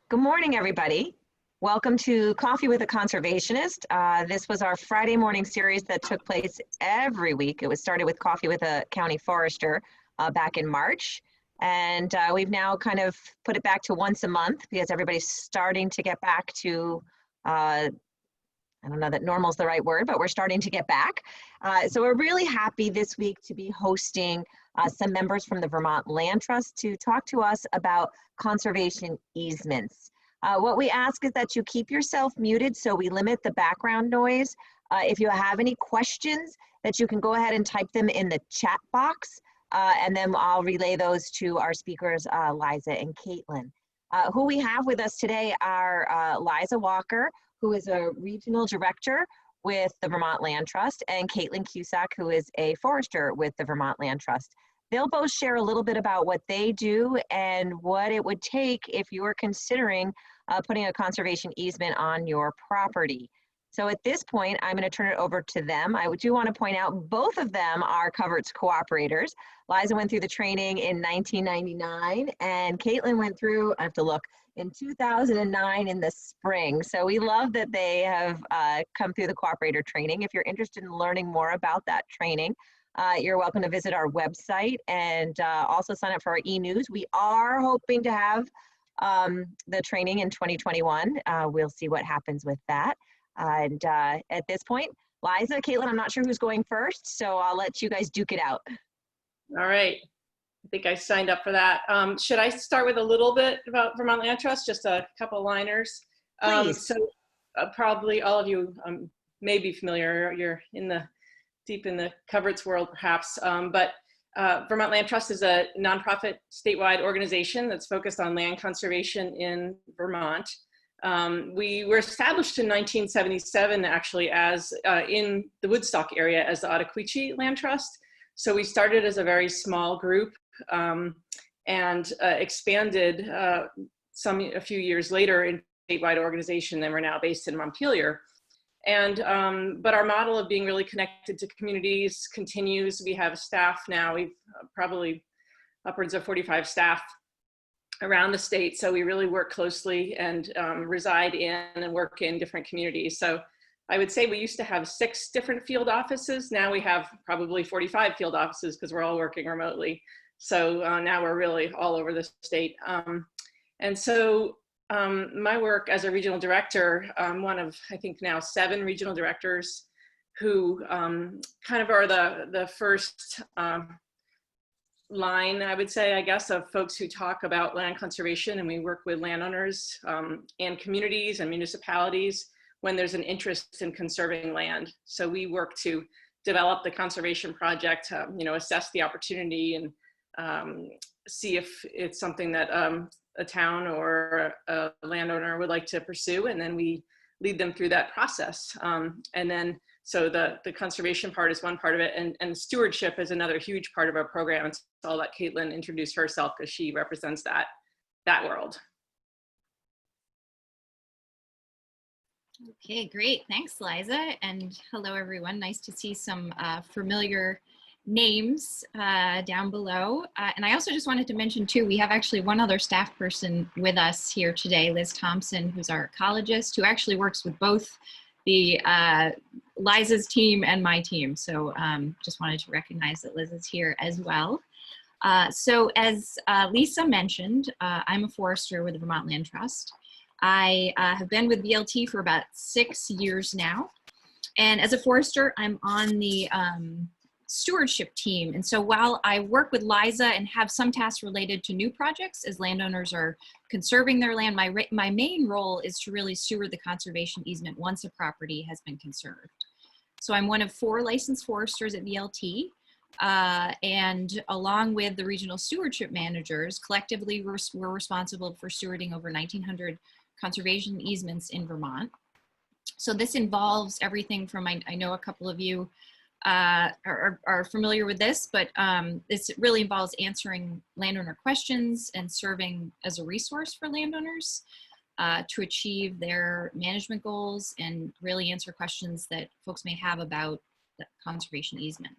Good morning, everybody. Welcome to Coffee with a Conservationist. This was our Friday morning series that took place every week. It was started with Coffee with a County Forester back in March. And we've now kind of put it back to once a month because everybody's starting to get back to, I don't know that normal is the right word, but we're starting to get back. So we're really happy this week to be hosting some members from the Vermont Land Trust to talk to us about conservation easements. What we ask is that you keep yourself muted so we limit the background noise. If you have any questions, that you can go ahead and type them in the chat box, and then I'll relay those to our speakers, Liza and Caitlin. Who we have with us today are Liza Walker, who is a regional director with the Vermont Land Trust, and Caitlin Cusack, who is a forester with the Vermont Land Trust. They'll both share a little bit about what they do and what it would take if you were considering putting a conservation easement on your property. So at this point, I'm going to turn it over to them. I do want to point out both of them are Coverts cooperators. Liza went through the training in 1999, and Caitlin went through, I have to look, in 2009 in the spring. So we love that they have come through the cooperator training. If you're interested in learning more about that training, you're welcome to visit our website and also sign up for our e-news. We are hoping to have the training in 2021. We'll see what happens with that. And at this point, Liza, Caitlin, I'm not sure who's going first, so I'll let you guys duke it out. All right. I think I signed up for that. Should I start with a little bit about Vermont Land Trust? Just a couple liners. Please. Probably all of you may be familiar. You're deep in the Coverts world, perhaps. But Vermont Land Trust is a nonprofit statewide organization that's focused on land conservation in Vermont. We were established in 1977, actually, as in the Woodstock area as the Ottaquiche Land Trust. So we started as a very small group and expanded a few years later in statewide organization, and we're now based in Montpelier. And but our model of being really connected to communities continues. We have staff now. We've probably upwards of 45 staff around the state. So we really work closely and reside in and work in different communities. So I would say we used to have 6 different field offices. Now we have probably 45 field offices because we're all working remotely. So now we're really all over the state. And so my work as a regional director, one of, I think now 7 regional directors who kind of are the first line, I would say, I guess, of folks who talk about land conservation. And we work with landowners and communities and municipalities when there's an interest in conserving land. So we work to develop the conservation project, assess the opportunity and see if it's something that a town or a landowner would like to pursue, and then we lead them through that process. And then, so the conservation part is one part of it, and stewardship is another huge part of our program. And so I'll let Caitlin introduce herself because she represents that world. Okay, great. Thanks, Liza. And hello, everyone. Nice to see some familiar names down below. And I also just wanted to mention too, we have actually one other staff person with us here today, Liz Thompson, who's our ecologist, who actually works with both the Liza's team and my team. So just wanted to recognize that Liz is here as well. So as Lisa mentioned, I'm a forester with the Vermont Land Trust. I have been with VLT for about 6 years now. And as a forester, I'm on the stewardship team. And so while I work with Liza and have some tasks related to new projects as landowners are conserving their land, my main role is to really steward the conservation easement once a property has been conserved. So I'm one of 4 licensed foresters at VLT. And along with the regional stewardship managers, collectively we're responsible for stewarding over 1,900 conservation easements in Vermont. So this involves everything from, I know a couple of you are familiar with this, but this really involves answering landowner questions and serving as a resource for landowners to achieve their management goals and really answer questions that folks may have about the conservation easement.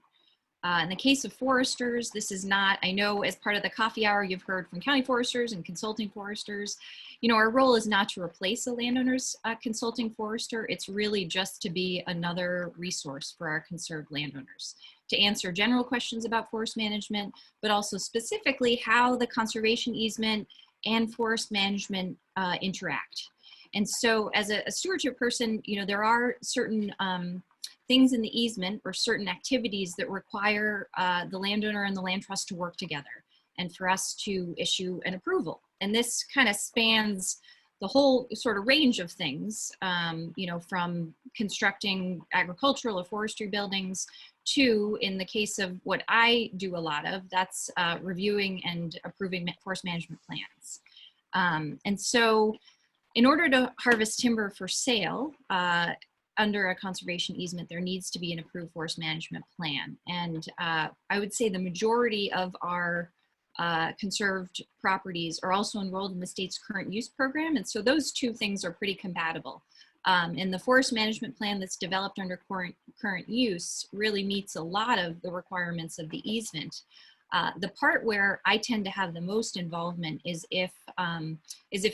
In the case of foresters, this is not, I know as part of the coffee hour, you've heard from county foresters and consulting foresters. You know, our role is not to replace a landowner's consulting forester. It's really just to be another resource for our conserved landowners to answer general questions about forest management, but also specifically how the conservation easement and forest management interact. And so as a stewardship person, you know, there are certain things in the easement or certain activities that require the landowner and the land trust to work together and for us to issue an approval. And this kind of spans the whole sort of range of things, you know, from constructing agricultural or forestry buildings to, in the case of what I do a lot of, that's reviewing and approving forest management plans. And so in order to harvest timber for sale, under a conservation easement, there needs to be an approved forest management plan. And I would say the majority of our conserved properties are also enrolled in the state's current use program. And so those two things are pretty compatible. And the forest management plan that's developed under current use really meets a lot of the requirements of the easement. The part where I tend to have the most involvement is if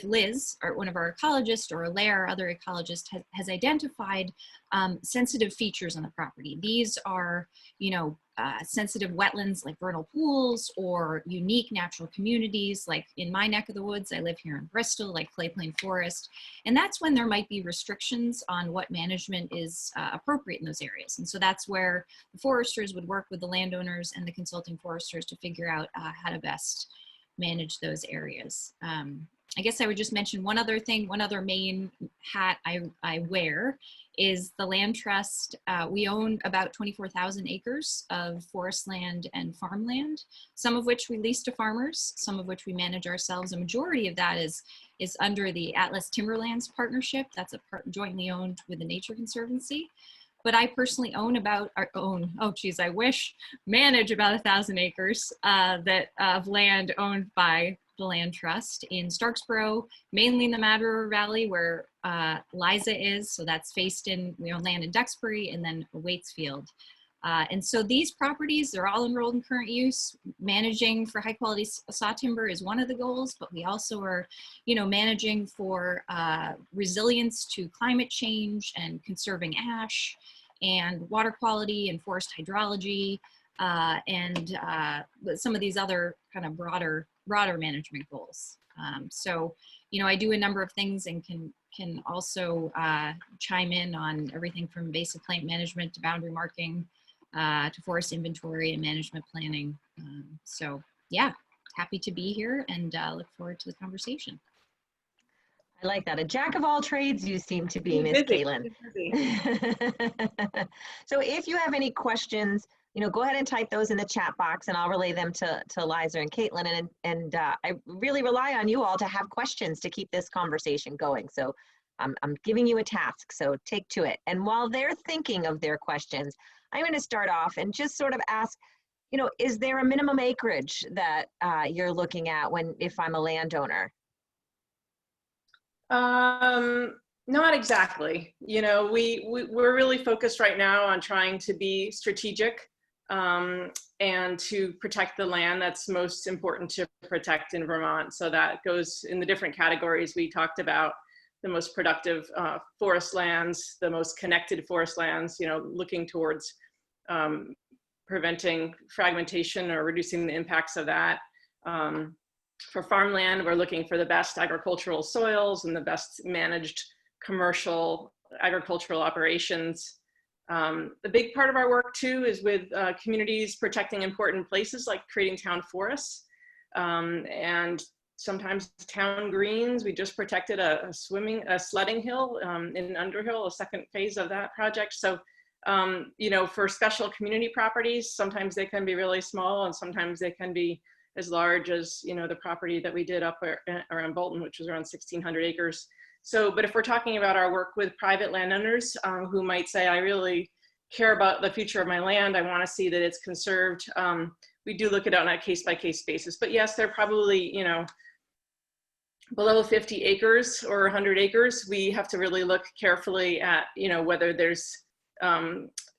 Liz, or one of our ecologists, or Alaire, or other ecologist, has identified sensitive features on the property. These are, you know, sensitive wetlands like vernal pools, or unique natural communities like in my neck of the woods. I live here in Bristol, like Clay Plain Forest. And that's when there might be restrictions on what management is appropriate in those areas. And so that's where the foresters would work with the landowners and the consulting foresters to figure out how to best manage those areas. I guess I would just mention one other thing, one other main hat I wear is the land trust. We own about 24,000 acres of forest land and farmland, some of which we lease to farmers, some of which we manage ourselves. A majority of that is under the Atlas Timberlands Partnership. That's a jointly owned with the Nature Conservancy. But I personally manage about 1,000 acres of land owned by the Land Trust in Starksboro, mainly in the Mad River Valley where Liza is. So that's faced in, we own land in Duxbury and then Waitsfield. And so these properties, they're all enrolled in current use. Managing for high quality saw timber is one of the goals, but we also are, you know, managing for resilience to climate change and conserving ash and water quality and forest hydrology and some of these other kind of broader management goals. So, you know, I do a number of things and can also chime in on everything from invasive plant management to boundary marking to forest inventory and management planning. So yeah, happy to be here and look forward to the conversation. I like that. A jack of all trades you seem to be, Miss Caitlin. So if you have any questions, you know, go ahead and type those in the chat box and I'll relay them to Liza and Caitlin. And I really rely on you all to have questions to keep this conversation going. So I'm giving you a task, so take to it. And while they're thinking of their questions, I'm going to start off and just sort of ask, you know, is there a minimum acreage that you're looking at if I'm a landowner? Not exactly. You know, we're really focused right now on trying to be strategic and to protect the land that's most important to protect in Vermont. So that goes in the different categories we talked about: the most productive forest lands, the most connected forest lands, you know, looking towards preventing fragmentation or reducing the impacts of that. For farmland, we're looking for the best agricultural soils and the best managed commercial agricultural operations. The big part of our work too is with communities protecting important places like creating town forests and sometimes town greens. We just protected a sledding hill in Underhill, a second phase of that project. So, you know, for special community properties, sometimes they can be really small and sometimes they can be as large as, you know, the property that we did up around Bolton, which was around 1,600 acres. So, but if we're talking about our work with private landowners who might say, I really care about the future of my land, I want to see that it's conserved, we do look at it on a case-by-case basis. But yes, they're probably, you know, below 50 acres or 100 acres. We have to really look carefully at, you know, whether there's,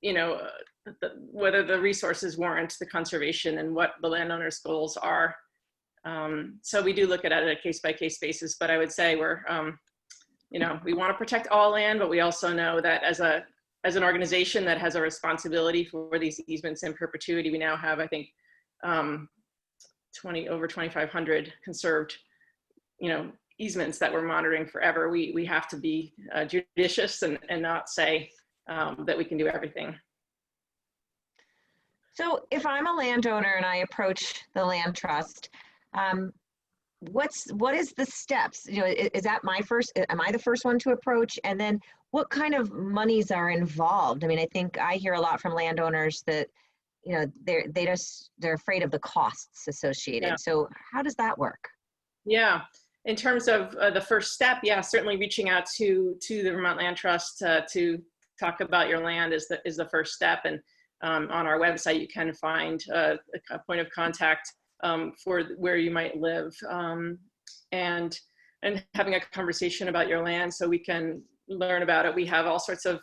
you whether the resources warrant the conservation and what the landowner's goals are. So we do look at it on a case-by-case basis, but I would say we're, we want to protect all land, but we also know that as an organization that has a responsibility for these easements in perpetuity, we now have, I think, over 2,500 conserved, easements that we're monitoring forever. We have to be judicious and not say that we can do everything. So if I'm a landowner and I approach the land trust, what is the steps? Is that am I the first one to approach? And then what kind of monies are involved? I mean, I think I hear a lot from landowners that, they're afraid of the costs associated. Yeah. So how does that work? Yeah. In terms of the first step, yeah, certainly reaching out to the Vermont Land Trust to talk about your land is the first step. And on our website, you can find a point of contact for where you might live, and having a conversation about your land so we can learn about it. We have all sorts of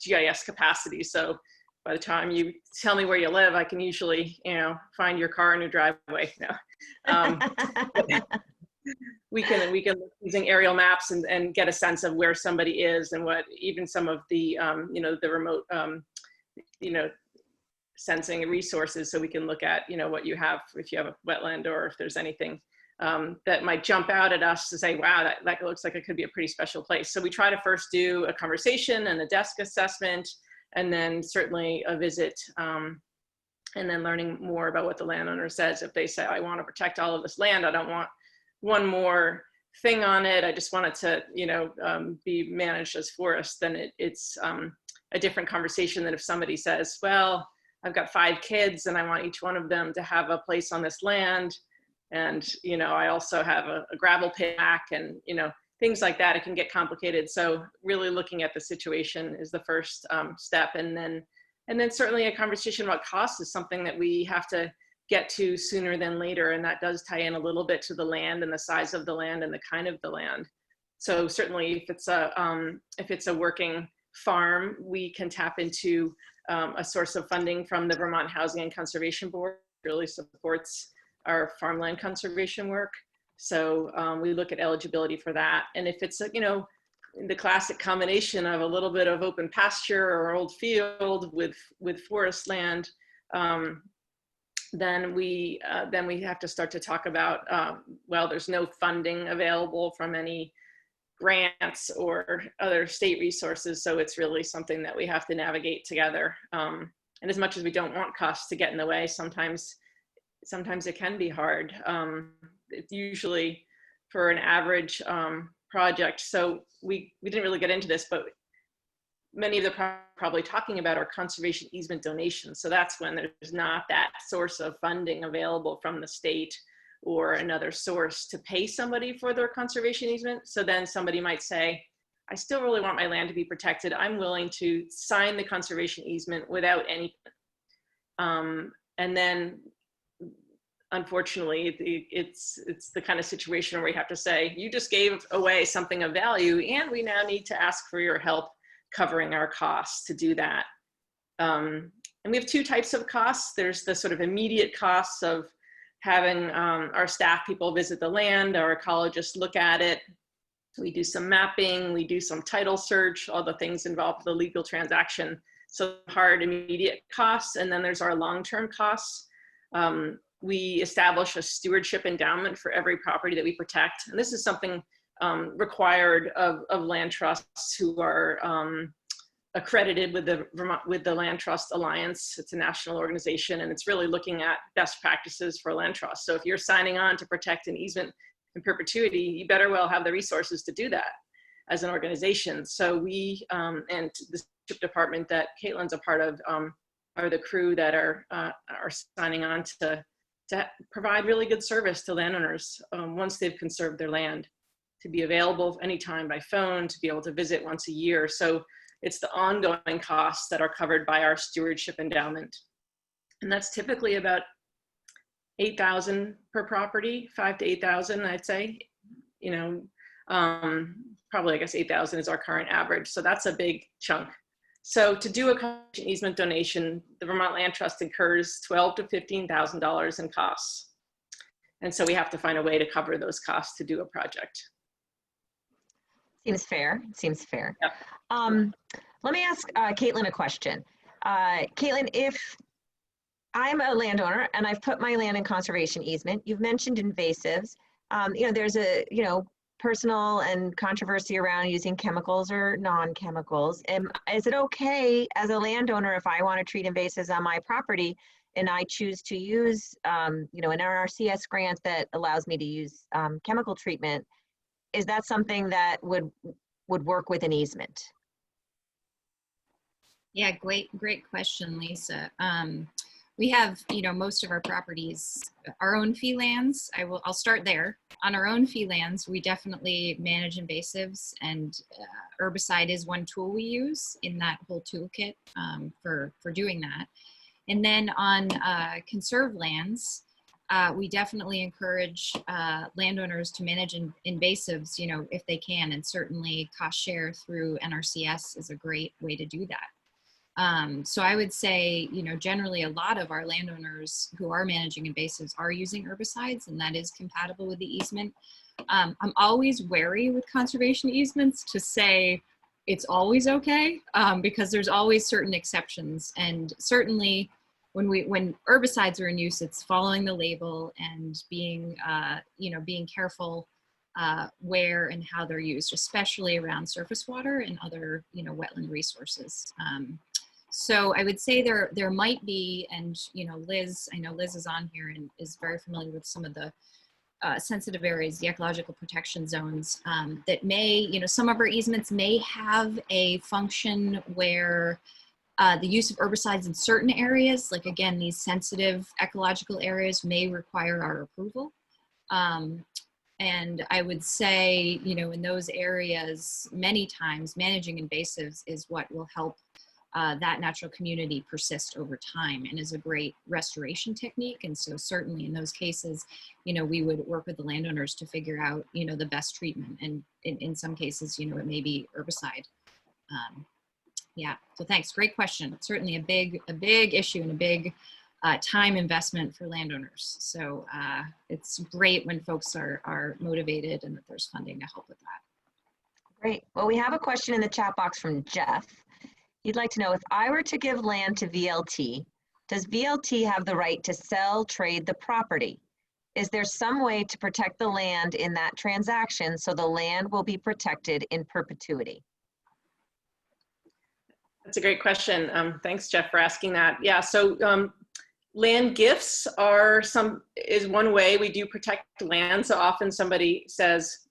GIS capacity. So by the time you tell me where you live, I can usually, find your car in your driveway. We can look using aerial maps and get a sense of where somebody is and what even some of the the remote sensing resources, so we can look at what you have, if you have a wetland or if there's anything that might jump out at us to say, wow, that looks like it could be a pretty special place. So we try to first do a conversation and a desk assessment, and then certainly a visit, and then learning more about what the landowner says. If they say, I want to protect all of this land, I don't want one more thing on it, I just want it to be managed as forest, then it's a different conversation than if somebody says, well, I've got 5 kids and I want each one of them to have a place on this land, and I also have a gravel pit back, and things like that. It can get complicated. So really looking at the situation is the first step, and then certainly a conversation about cost is something that we have to get to sooner than later, and that does tie in a little bit to the land and the size of the land and the kind of the land. So certainly if it's a working farm, we can tap into a source of funding from the Vermont Housing and Conservation Board. It really supports our farmland conservation work. So we look at eligibility for that. And if it's the classic combination of a little bit of open pasture or old field with forest land, then we have to start to talk about, well, there's no funding available from any grants or other state resources. So it's really something that we have to navigate together. And as much as we don't want costs to get in the way, sometimes it can be hard. It's usually for an average project. So we didn't really get into this, but many of the probably talking about are conservation easement donations. So that's when there's not that source of funding available from the state or another source to pay somebody for their conservation easement. So then somebody might say, I still really want my land to be protected. I'm willing to sign the conservation easement without any. And then unfortunately, it's the kind of situation where we have to say, you just gave away something of value, and we now need to ask for your help covering our costs to do that. And we have 2 types of costs. There's the sort of immediate costs of having our staff people visit the land, our ecologists look at it. We do some mapping, we do some title search, all the things involved with the legal transaction. So hard immediate costs, and then there's our long-term costs. We establish a stewardship endowment for every property that we protect. And this is something required of land trusts who are accredited with the Land Trust Alliance. It's a national organization, and it's really looking at best practices for land trusts. So if you're signing on to protect an easement in perpetuity, you better well have the resources to do that as an organization. So we and the stewardship department that Caitlin's a part of are the crew that are signing on to provide really good service to landowners once they've conserved their land, to be available anytime by phone, to be able to visit once a year. So it's the ongoing costs that are covered by our stewardship endowment. And that's typically about $8,000 per property, $5,000 to $8,000, I'd say. Probably, I guess, $8,000 is our current average. So that's a big chunk So to do a conservation easement donation, the Vermont Land Trust incurs $12,000 to $15,000 in costs. And so we have to find a way to cover those costs to do a project. Seems fair. Seems fair. Yep. Let me ask Caitlin a question. Caitlin, if I'm a landowner and I've put my land in conservation easement, you've mentioned invasives. There's a, personal and controversy around using chemicals or non-chemicals. Is it okay as a landowner if I want to treat invasives on my property and I choose to use, an NRCS grant that allows me to use chemical treatment? Is that something that would work with an easement? Yeah, great question, Lisa. We have, most of our properties, our own fee lands. I'll start there. On our own fee lands, we definitely manage invasives, and herbicide is one tool we use in that whole toolkit for doing that. And then on conserved lands, we definitely encourage landowners to manage invasives, if they can, and certainly cost share through NRCS is a great way to do that. So I would say, generally a lot of our landowners who are managing invasives are using herbicides, and that is compatible with the easement. I'm always wary with conservation easements to say it's always okay, because there's always certain exceptions. And certainly when herbicides are in use, it's following the label and being careful where and how they're used, especially around surface water and other, wetland resources. So I would say there might be, and Liz, I know Liz is on here and is very familiar with some of the sensitive areas, the ecological protection zones, that may, some of our easements may have a function where the use of herbicides in certain areas, like again, these sensitive ecological areas, may require our approval. And I would say, in those areas, many times managing invasives is what will help that natural community persist over time and is a great restoration technique. And so certainly in those cases, we would work with the landowners to figure out, the best treatment. And in some cases, it may be herbicide. Yeah, so thanks, great question. It's certainly a big issue and a big time investment for landowners. So it's great when folks are motivated and that there's funding to help with that. Great. Well, we have a question in the chat box from Jeff. He'd like to know, if I were to give land to VLT, does VLT have the right to sell, trade the property? Is there some way to protect the land in that transaction so the land will be protected in perpetuity? That's a great question. Thanks, Jeff, for asking that. Yeah, so land gifts is one way we do protect land. So often somebody says,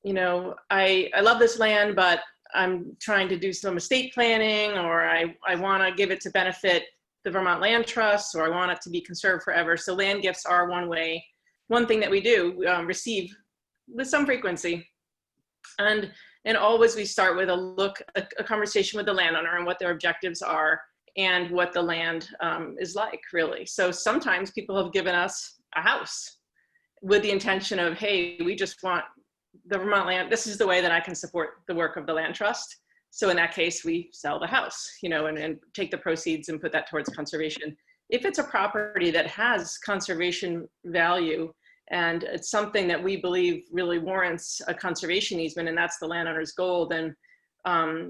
I love this land, but I'm trying to do some estate planning, or I want to give it to benefit the Vermont Land Trust, or I want it to be conserved forever. So land gifts are one thing that we do receive with some frequency. And always we start with a conversation with the landowner and what their objectives are and what the land is like, really. So sometimes people have given us a house with the intention of, hey, we just want the Vermont land, this is the way that I can support the work of the land trust. So in that case, we sell the house, and take the proceeds and put that towards conservation. If it's a property that has conservation value and it's something that we believe really warrants a conservation easement, and that's the landowner's goal, then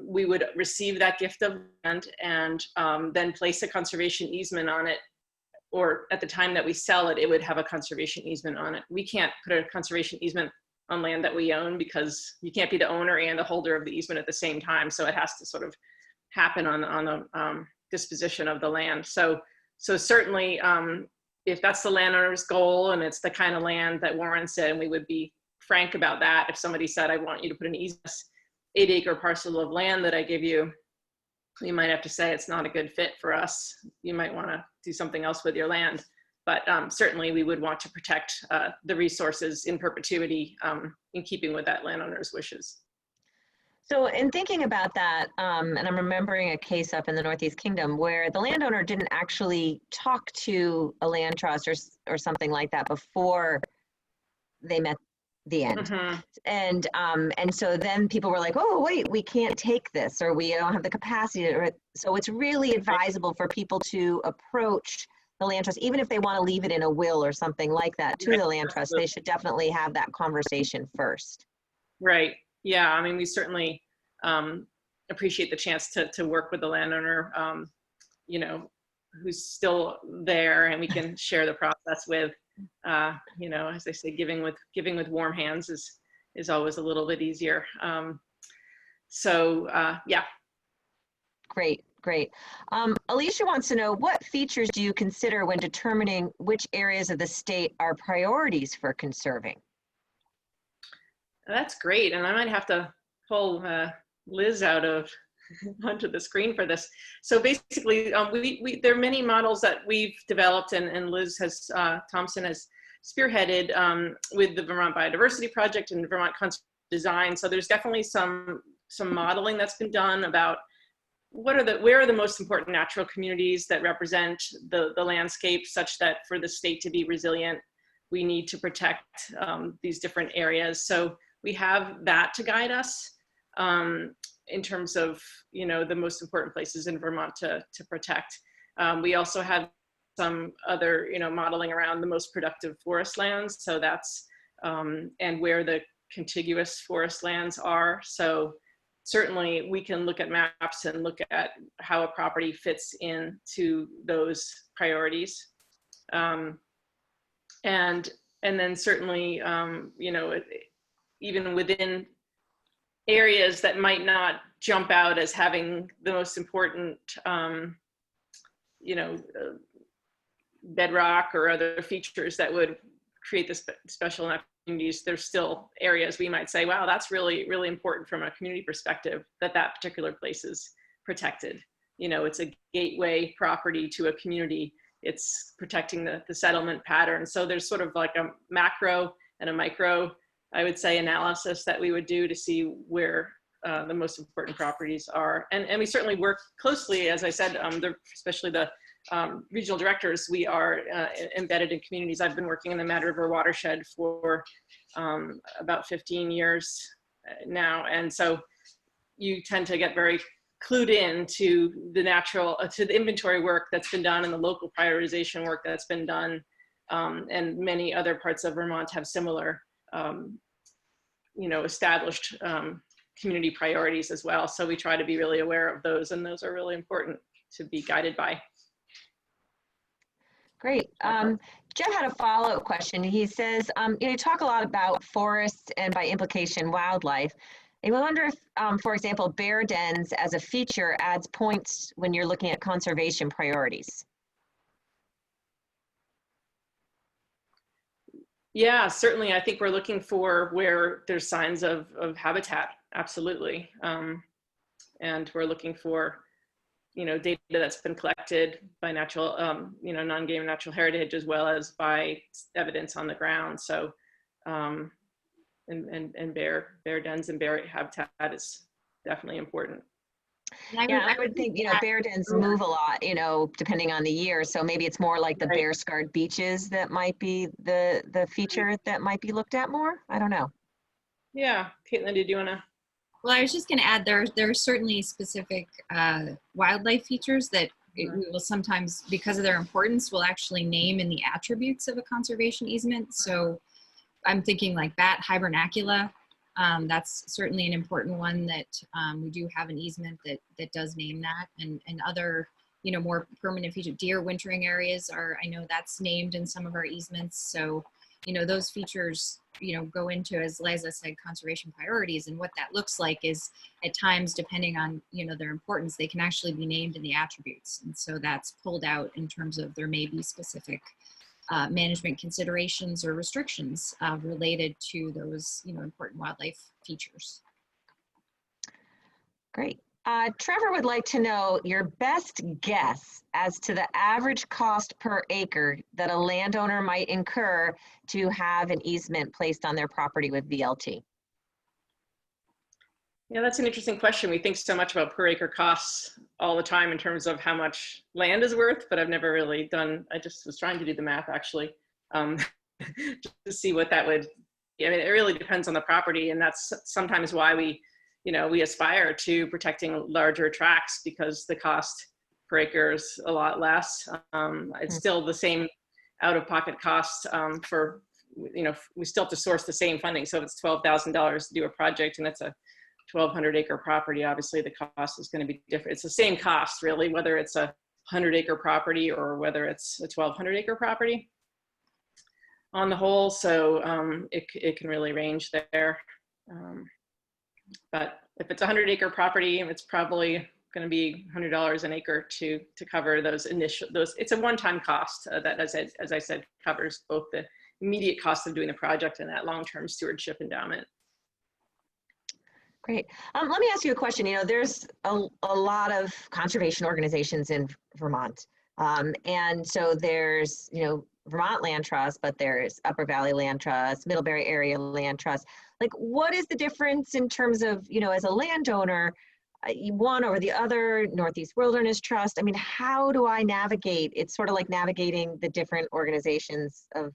we would receive that gift of land and then place a conservation easement on it, or at the time that we sell it, it would have a conservation easement on it. We can't put a conservation easement on land that we own because you can't be the owner and the holder of the easement at the same time. So it has to sort of happen on the disposition of the land. So certainly if that's the landowner's goal and it's the kind of land that warrants it, and we would be frank about that. If somebody said, I want you to put an easement, 8-acre parcel of land that I give you, you might have to say it's not a good fit for us. You might want to do something else with your land. But certainly we would want to protect the resources in perpetuity in keeping with that landowner's wishes. So in thinking about that, and I'm remembering a case up in the Northeast Kingdom where the landowner didn't actually talk to a land trust or something like that before they met the end. Mhm. And so then people were like, oh, wait, we can't take this, or we don't have the capacity. So it's really advisable for people to approach the land trust, even if they want to leave it in a will or something like that to the land trust, they should definitely have that conversation first. Right. Yeah. I mean, we certainly appreciate the chance to work with the landowner, you know, who's still there, and we can share the process with. You know, as they say, giving with warm hands is always a little bit easier. Yeah. Great, great. Alicia wants to know, what features do you consider when determining which areas of the state are priorities for conserving? That's great, and I might have to pull Liz out of onto the screen for this. So basically, there are many models that we've developed, and Liz Thompson has spearheaded with the Vermont Biodiversity Project and Vermont Conservation Design. So there's definitely some modeling that's been done about where are the most important natural communities that represent the landscape, such that for the state to be resilient, we need to protect these different areas. So we have that to guide us in terms of, you know, the most important places in Vermont to protect. We also have some other, you know, modeling around the most productive forest lands. So that's, and where the contiguous forest lands are. So certainly we can look at maps and look at how a property fits into those priorities. And then certainly, you know, even within areas that might not jump out as having the most important, you know, bedrock or other features that would create the special communities, there's still areas we might say, wow, that's really, really important from a community perspective, that particular place is protected. You know, it's a gateway property to a community. It's protecting the settlement pattern. So there's sort of like a macro and a micro, I would say, analysis that we would do to see where the most important properties are. And we certainly work closely, as I said, especially the regional directors, we are embedded in communities. I've been working in the Mad River watershed for about 15 years now. And so you tend to get very clued in to the inventory work that's been done and the local prioritization work that's been done. And many other parts of Vermont have similar, you know, established community priorities as well. So we try to be really aware of those, and those are really important to be guided by. Great. Jeff had a follow-up question. He says, you know, you talk a lot about forests and by implication wildlife. I wonder if, for example, bear dens as a feature adds points when you're looking at conservation priorities. Yeah, certainly. I think we're looking for where there's signs of habitat, absolutely. And we're looking for, you know, data that's been collected by natural, you know, non-game natural heritage, as well as by evidence on the ground. So, and bear dens and bear habitat is definitely important. Yeah, I would think, you know, bear dens move a lot, you know, depending on the year. So maybe it's more like the bear scarred beaches that might be the feature that might be looked at more. I don't know. Yeah, Caitlin, did you want to? Well, I was just going to add, there are certainly specific wildlife features that we will sometimes, because of their importance, will actually name in the attributes of a conservation easement. So I'm thinking like bat hibernacula. That's certainly an important one that we do have an easement that does name that, and other, you know, more permanent feature. Deer wintering areas are, I know that's named in some of our easements. So, you know, those features, you know, go into, as Liza said, conservation priorities. And what that looks like is at times, depending on, you know, their importance, they can actually be named in the attributes. And so that's pulled out in terms of there may be specific management considerations or restrictions related to those, you know, important wildlife features. Great. Trevor would like to know your best guess as to the average cost per acre that a landowner might incur to have an easement placed on their property with VLT. Yeah, that's an interesting question. We think so much about per acre costs all the time in terms of how much land is worth, but I've never really done, I just was trying to do the math actually, to see what that would I mean, it really depends on the property, and that's sometimes why we, we aspire to protecting larger tracts, because the cost per acre is a lot less. It's still the same out-of-pocket cost for, we still have to source the same funding. So if it's $12,000 to do a project and it's a 1,200 acre property, obviously the cost is going to be different. It's the same cost, really, whether it's a 100 acre property or whether it's a 1,200 acre property on the whole. So it can really range there. But if it's a 100 acre property, it's probably going to be $100 an acre to cover those it's a one-time cost that, as I said, covers both the immediate cost of doing the project and that long-term stewardship endowment. Great. Let me ask you a question. There's a lot of conservation organizations in Vermont. And so there's, Vermont Land Trust, but there's Upper Valley Land Trust, Middlebury Area Land Trust. Like, what is the difference in terms of, as a landowner, one over the other, Northeast Wilderness Trust? I mean, how do I navigate? It's sort of like navigating the different organizations of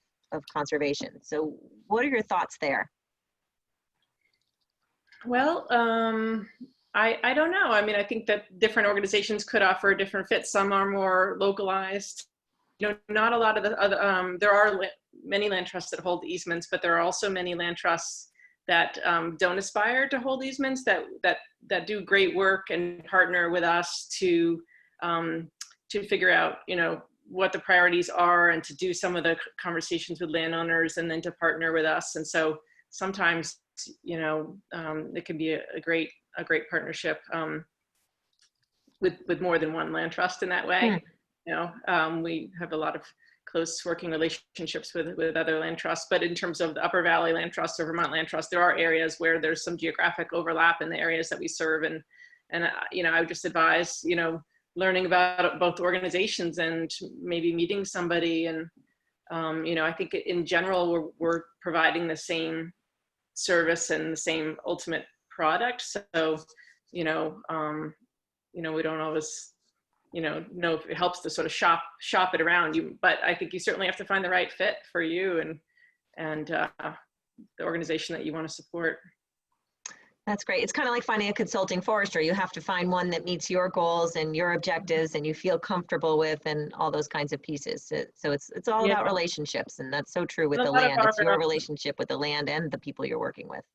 conservation. So what are your thoughts there? Well, I don't know. I mean, I think that different organizations could offer a different fit. Some are more localized. Not a lot of the other, there are many land trusts that hold easements, but there are also many land trusts that don't aspire to hold easements, that do great work and partner with us to figure out, what the priorities are, and to do some of the conversations with landowners, and then to partner with us. And so sometimes, it can be a great partnership with more than one land trust in that way. We have a lot of close working relationships with other land trusts, but in terms of the Upper Valley Land Trust or Vermont Land Trust, there are areas where there's some geographic overlap in the areas that we serve, and I would just advise learning about both organizations and maybe meeting somebody. And I think in general we're providing the same service and the same ultimate product, so we don't always know if it helps to sort of shop it around you, but I think you certainly have to find the right fit for you and the organization that you want to support. That's great. It's kind of like finding a consulting forester. You have to find one that meets your goals and your objectives and you feel comfortable with, and all those kinds of pieces. So it's all about relationships, and that's so true with the land. It's your relationship with the land and the people you're working with.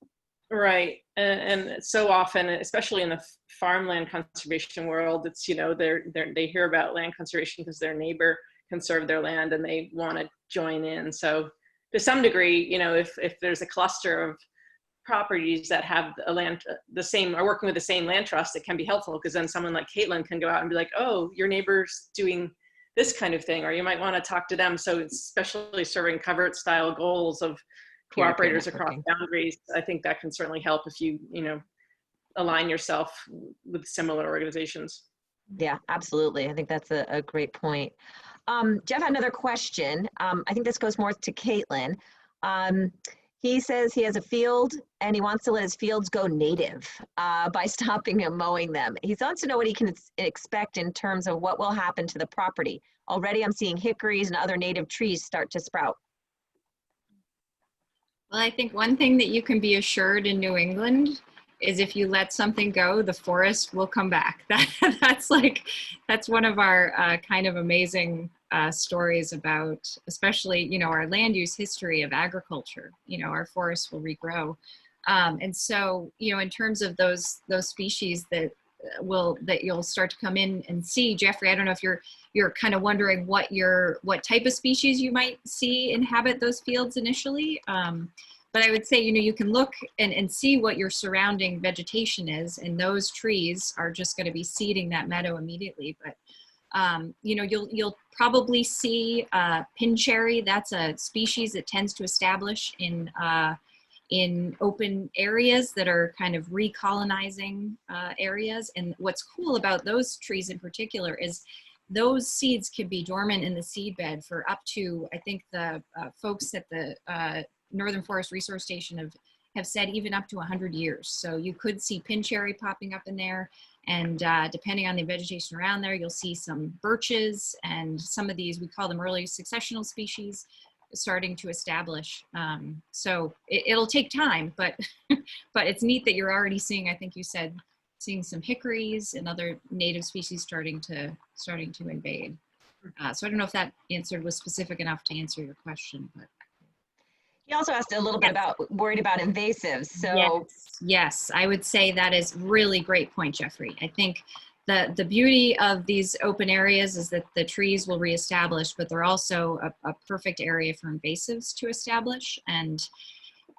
Right, and so often, especially in the farmland conservation world, it's they hear about land conservation because their neighbor conserved their land and they want to join in. So to some degree, if there's a cluster of properties that have a land are working with the same land trust, it can be helpful, because then someone like Caitlin can go out and be like, oh, your neighbor's doing this kind of thing, or you might want to talk to them. So it's especially serving Coverts style goals of cooperators across boundaries. I think that can certainly help if you align yourself with similar organizations. Yeah, absolutely. I think that's a great point. Jeff had another question. I think this goes more to Caitlin. He says he has a field and he wants to let his fields go native by stopping and mowing them. He wants to know what he can expect in terms of what will happen to the property. Already I'm seeing hickories and other native trees start to sprout. Well, I think one thing that you can be assured in New England is if you let something go, the forest will come back. That's one of our kind of amazing stories about, especially, our land use history of agriculture. Our forests will regrow. And so, in terms of those species that you'll start to come in and see, Jeffrey, I don't know if you're kind of wondering what type of species you might see inhabit those fields initially. But I would say, you can look and see what your surrounding vegetation is, and those trees are just going to be seeding that meadow immediately. But, you'll probably see pin cherry. That's a species that tends to establish in open areas that are kind of recolonizing areas. And what's cool about those trees in particular is those seeds can be dormant in the seed bed for up to, I think the folks at the Northern Forest Resource Station have said even up to 100 years. So you could see pin cherry popping up in there. And depending on the vegetation around there, you'll see some birches and some of these, we call them early successional species. starting to establish. So it'll take time, but but it's neat that you're already seeing, I think you said, seeing some hickories and other native species starting to invade. So I don't know if that answer was specific enough to answer your question, but. He also asked a little bit about worried about invasives. So yes, I would say that is really great point, Jeffrey. I think the beauty of these open areas is that the trees will reestablish, but they're also a perfect area for invasives to establish. And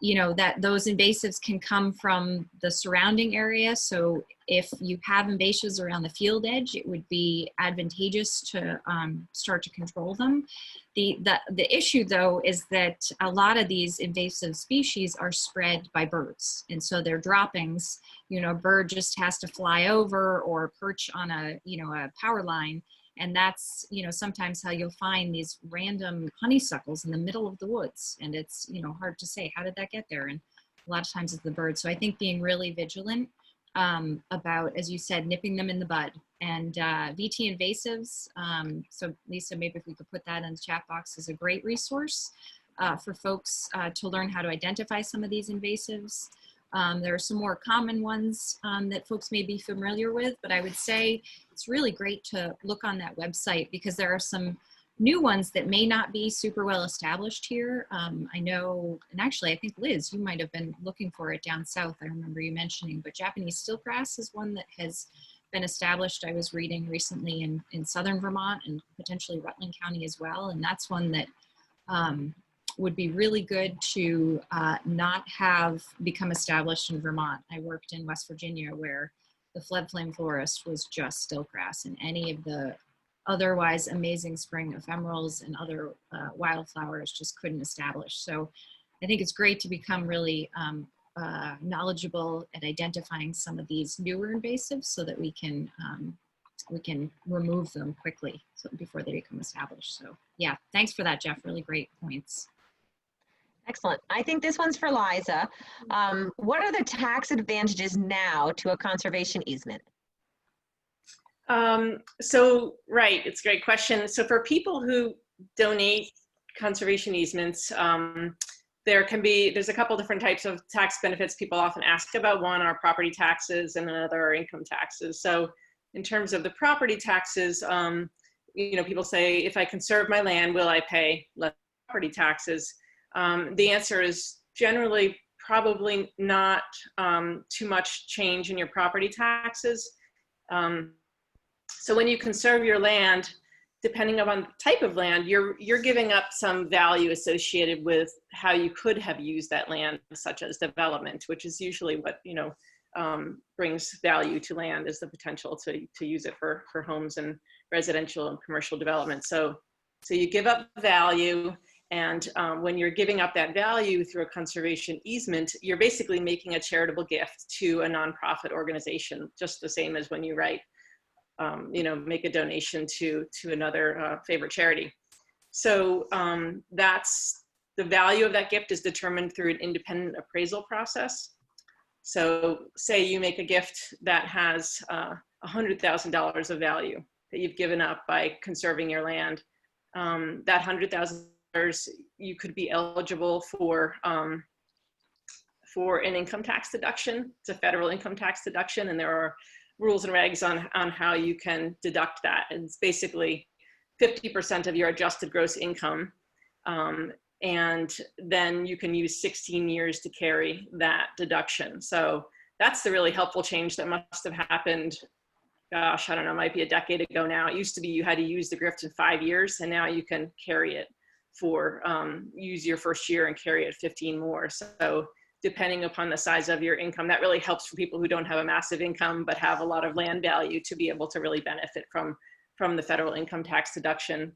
you know, that those invasives can come from the surrounding area. So if you have invasives around the field edge, it would be advantageous to start to control them. The issue though is that a lot of these invasive species are spread by birds. And so their droppings, you know, a bird just has to fly over or perch on a power line. And that's, you know, sometimes how you'll find these random honeysuckles in the middle of the woods. And it's, you know, hard to say, how did that get there? And a lot of times it's the birds. So I think being really vigilant about, as you said, nipping them in the bud. And VT invasives, so Lisa, maybe if we could put that in the chat box, is a great resource for folks to learn how to identify some of these invasives. There are some more common ones that folks may be familiar with, but I would say it's really great to look on that website because there are some new ones that may not be super well established here. I know, and actually I think Liz, you might have been looking for it down south, I remember you mentioning, but Japanese steelgrass is one that has been established. I was reading recently in southern Vermont and potentially Rutland County as well, and that's one that would be really good to not have become established in Vermont. I worked in West Virginia where the floodflame forest was just steelgrass, and any of the otherwise amazing spring ephemerals and other wildflowers just couldn't establish. So I think it's great to become really knowledgeable at identifying some of these newer invasives so that we can remove them quickly before they become established. So yeah, thanks for that, Jeff. Really great points. Excellent. I think this one's for Liza. What are the tax advantages now to a conservation easement? Right, it's a great question. So for people who donate conservation easements, there's a couple different types of tax benefits people often ask about. One are property taxes and another are income taxes. So in terms of the property taxes, you know, people say, if I conserve my land, will I pay less property taxes? The answer is generally probably not too much change in your property taxes. So when you conserve your land, depending upon the type of land, you're giving up some value associated with how you could have used that land, such as development, which is usually what, you know, brings value to land, is the potential to use it for homes and residential and commercial development. So you give up value. And when you're giving up that value through a conservation easement, you're basically making a charitable gift to a nonprofit organization, just the same as when you you know, make a donation to another favorite charity. So that's the value of that gift is determined through an independent appraisal process. So say you make a gift that has $100,000 of value that you've given up by conserving your land. That $100,000, you could be eligible for an income tax deduction. It's a federal income tax deduction, and there are rules and regs on how you can deduct that. And it's basically 50% of your adjusted gross income. And then you can use 16 years to carry that deduction. So that's the really helpful change that must have happened, gosh, I don't know, might be a decade ago now. It used to be you had to use the gift in 5 years, and now you can carry it for, use your first year and carry it 15 more. So depending upon the size of your income, that really helps for people who don't have a massive income but have a lot of land value to be able to really benefit from the federal income tax deduction.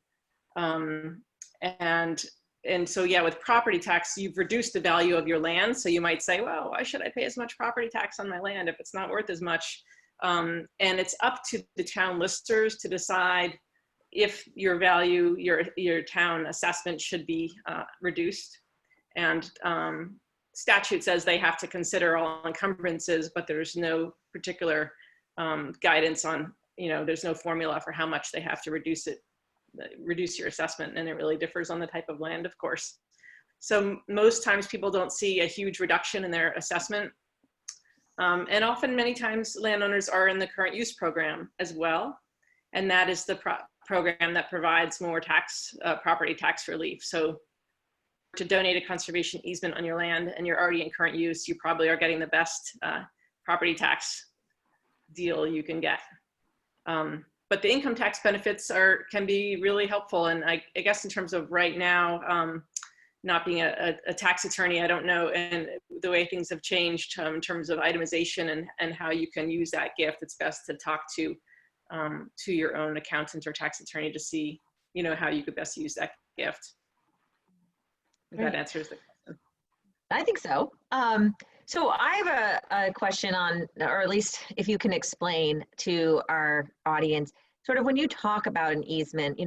And so, yeah, with property tax, you've reduced the value of your land. So you might say, well, why should I pay as much property tax on my land if it's not worth as much? And it's up to the town listers to decide if your value, your town assessment should be reduced. And statute says they have to consider all encumbrances, but there's no particular guidance on, you know, there's no formula for how much they have to reduce it reduce your assessment, and it really differs on the type of land, of course. So most times people don't see a huge reduction in their assessment. And often, many times, landowners are in the current use program as well. And that is the program that provides more property tax relief. So to donate a conservation easement on your land and you're already in current use, you probably are getting the best property tax deal you can get. But the income tax benefits can be really helpful. And I guess in terms of right now, not being a tax attorney, I don't know, and the way things have changed in terms of itemization and how you can use that gift, it's best to talk to your own accountant or tax attorney to see, how you could best use that gift. If that answers the question. I think so. So I have a question on, or at least if you can explain to our audience, sort of when you talk about an easement,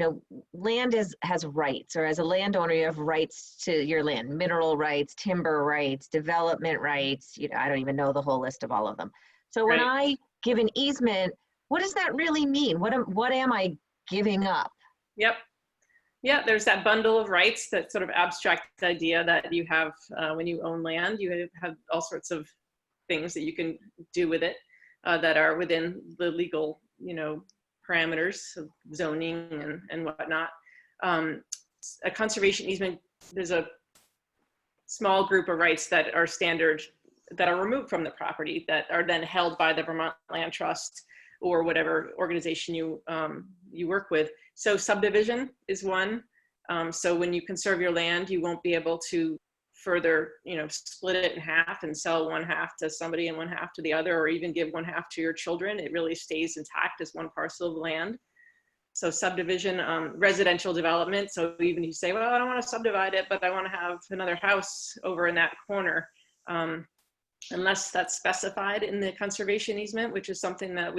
land has rights, or as a landowner, you have rights to your land, mineral rights, timber rights, development rights. I don't even know the whole list of all of them. So when I give an easement, what does that really mean? What am I giving up? Yep. Yeah, there's that bundle of rights, that sort of abstract idea that you have when you own land. You have all sorts of things that you can do with it that are within the legal, parameters of zoning and whatnot. A conservation easement, there's a small group of rights that are standard, that are removed from the property, that are then held by the Vermont Land Trust or whatever organization you work with. So subdivision is one. So when you conserve your land, you won't be able to further, split it in half and sell one half to somebody and one half to the other, or even give one half to your children. It really stays intact as one parcel of land. So subdivision, residential development. So even if you say, well, I don't want to subdivide it, but I want to have another house over in that corner. Unless that's specified in the conservation easement, which is something that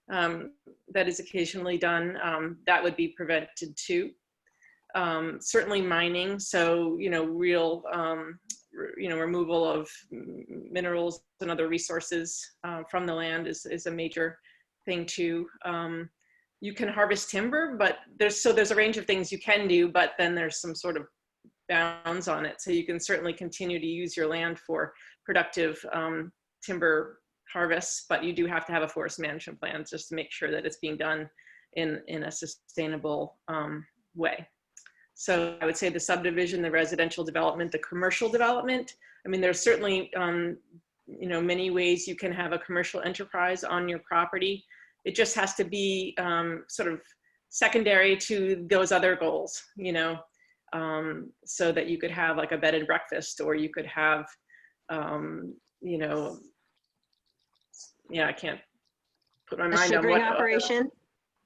that is occasionally done, that would be prevented too. Certainly mining, so real removal of minerals and other resources from the land is a major thing too. You can harvest timber, but there's a range of things you can do, but then there's some sort of bounds on it. So you can certainly continue to use your land for productive timber harvests, but you do have to have a forest management plan just to make sure that it's being done in a sustainable way. So I would say the subdivision, the residential development, the commercial development. I mean, there's certainly many ways you can have a commercial enterprise on your property. It just has to be sort of secondary to those other goals, so that you could have like a bed and breakfast, or you could have, I can't put my mind on what. Operation?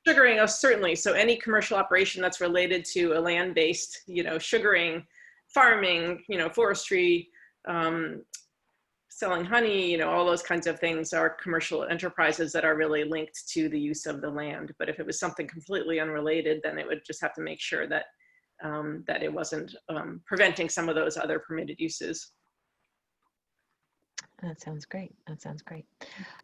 Sugaring, certainly. So any commercial operation that's related to a land-based, sugaring, farming, forestry, selling honey, all those kinds of things are commercial enterprises that are really linked to the use of the land. But if it was something completely unrelated, then it would just have to make sure that that it wasn't preventing some of those other permitted uses. That sounds great. That sounds great.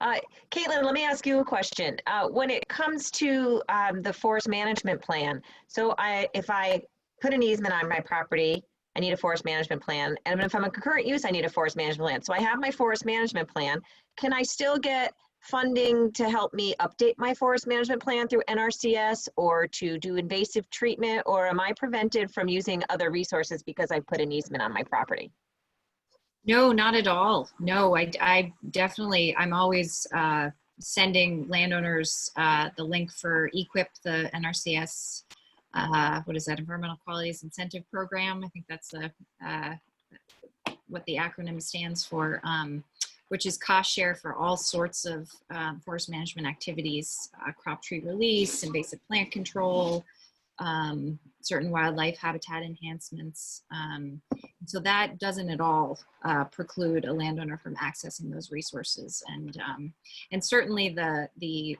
Caitlin, let me ask you a question. When it comes to the forest management plan, so if I put an easement on my property, I need a forest management plan. And if I'm in concurrent use, I need a forest management plan. So I have my forest management plan. Can I still get funding to help me update my forest management plan through NRCS, or to do invasive treatment, or am I prevented from using other resources because I put an easement on my property? No, not at all. No, I definitely, I'm always sending landowners the link for EQIP, the NRCS, what is that, Environmental Qualities Incentive Program. I think that's what the acronym stands for, which is cost share for all sorts of forest management activities, crop tree release, invasive plant control, certain wildlife habitat enhancements. So that doesn't at all preclude a landowner from accessing those resources. And certainly the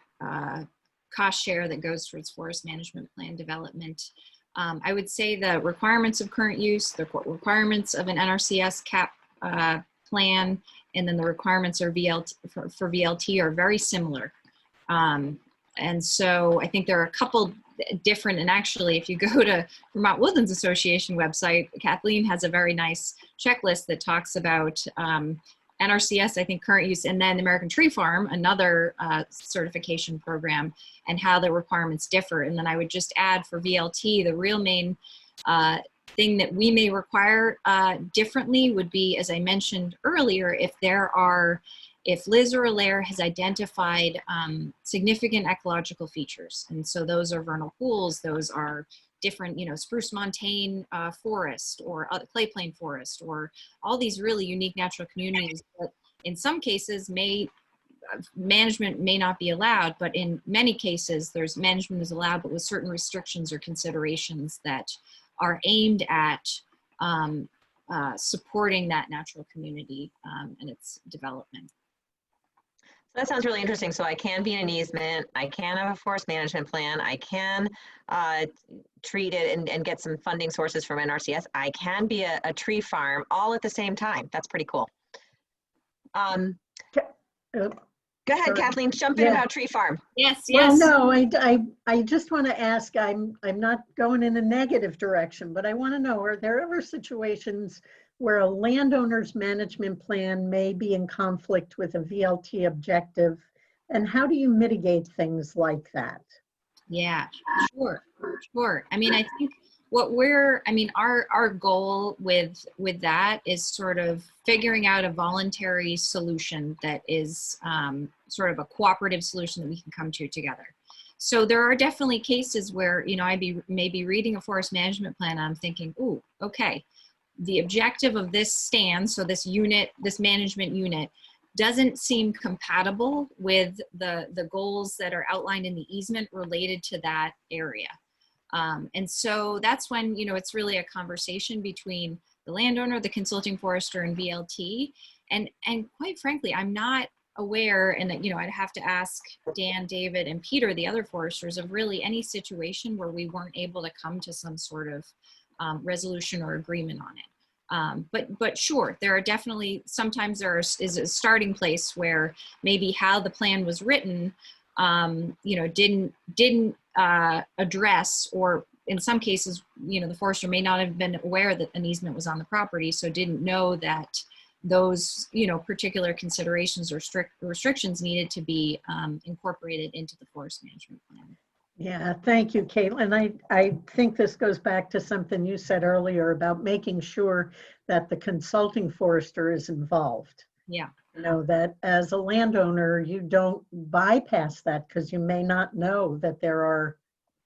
cost share that goes towards forest management plan development. I would say the requirements of current use, the requirements of an NRCS CAP plan, and then the requirements are for VLT are very similar. And so I think there are a couple different, and actually if you go to Vermont Woodlands Association website, Kathleen has a very nice checklist that talks about NRCS, I think current use, and then American Tree Farm, another certification program, and how the requirements differ. And then I would just add for VLT, the real main thing that we may require differently would be, as I mentioned earlier, if Liz or Allaire has identified significant ecological features. And so those are vernal pools, those are different, spruce montane forest or clay plain forest, or all these really unique natural communities that in some cases management may not be allowed, but in many cases there's management is allowed, but with certain restrictions or considerations that are aimed at supporting that natural community and its development. That sounds really interesting. So I can be in an easement, I can have a forest management plan, I can treat it and get some funding sources from NRCS, I can be a tree farm all at the same time. That's pretty cool. Go ahead, Kathleen, jump in about tree farm. Yes. Well, no, I just want to ask, I'm not going in a negative direction, but I want to know, are there ever situations where a landowner's management plan may be in conflict with a VLT objective, and how do you mitigate things like that? Yeah, sure. I mean, I think our goal with that is sort of figuring out a voluntary solution that is sort of a cooperative solution that we can come to together. So there are definitely cases where, I may be reading a forest management plan and I'm thinking, ooh, okay, the objective of this stand, so this management unit, doesn't seem compatible with the goals that are outlined in the easement related to that area. And so that's when, it's really a conversation between the landowner, the consulting forester, and VLT. And quite frankly, I'm not aware, and I'd have to ask Dan, David, and Peter, the other foresters, of really any situation where we weren't able to come to some sort of resolution or agreement on it. But sure, there are definitely, sometimes is a starting place where maybe how the plan was written, didn't address, or in some cases, the forester may not have been aware that an easement was on the property, so didn't know that those, particular considerations or restrictions needed to be incorporated into the forest management plan. Yeah, thank you, Caitlin. I think this goes back to something you said earlier about making sure that the consulting forester is involved. Yeah. That as a landowner, you don't bypass that because you may not know that there are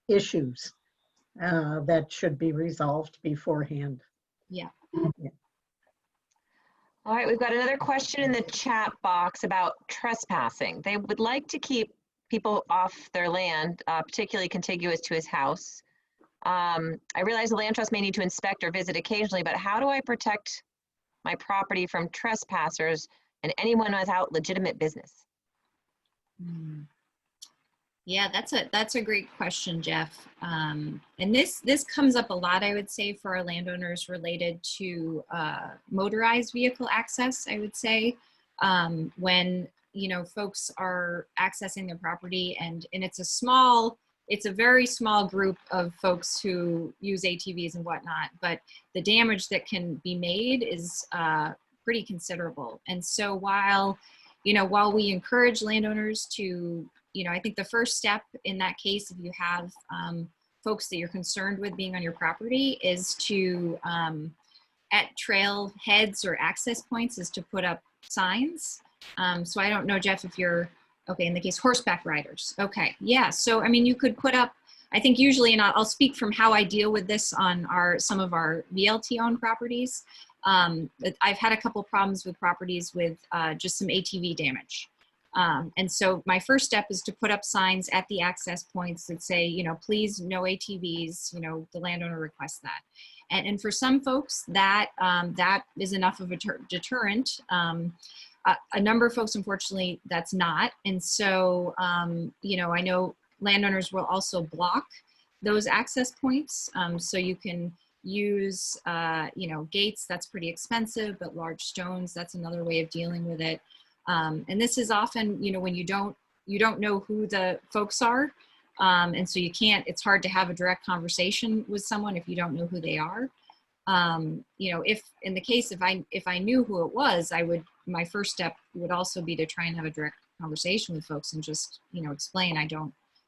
issues that should be resolved beforehand. Yeah. All right, we've got another question in the chat box about trespassing. They would like to keep people off their land, particularly contiguous to his house. I realize the land trust may need to inspect or visit occasionally, but how do I protect my property from trespassers and anyone without legitimate business? Yeah, that's a great question, Jeff. And this comes up a lot, I would say, for our landowners related to motorized vehicle access, I would say, when folks are accessing their property, and it's a very small group of folks who use ATVs and whatnot, but the damage that can be made is pretty considerable. And so while we encourage landowners to, I think the first step in that case, if you have folks that you're concerned with being on your property, is to, at trail heads or access points, is to put up signs. So I don't know, Jeff, if you're, okay, in the case horseback riders. Okay, yeah, so I mean, you could put up, I think usually, and I'll speak from how I deal with this on some of our VLT owned properties. I've had a couple problems with properties with just some ATV damage. And so my first step is to put up signs at the access points that say, please no ATVs, the landowner requests that. And for some folks that is enough of a deterrent. A number of folks, unfortunately, that's not. And so, I know landowners will also block those access points. So you can use, gates, that's pretty expensive, but large stones, that's another way of dealing with it. And this is often, when you don't, you don't know who the folks are. And so you can't, it's hard to have a direct conversation with someone if you don't know who they are. You know, if in the case, if I knew who it was, my first step would also be to try and have a direct conversation with folks and just, you know, explain,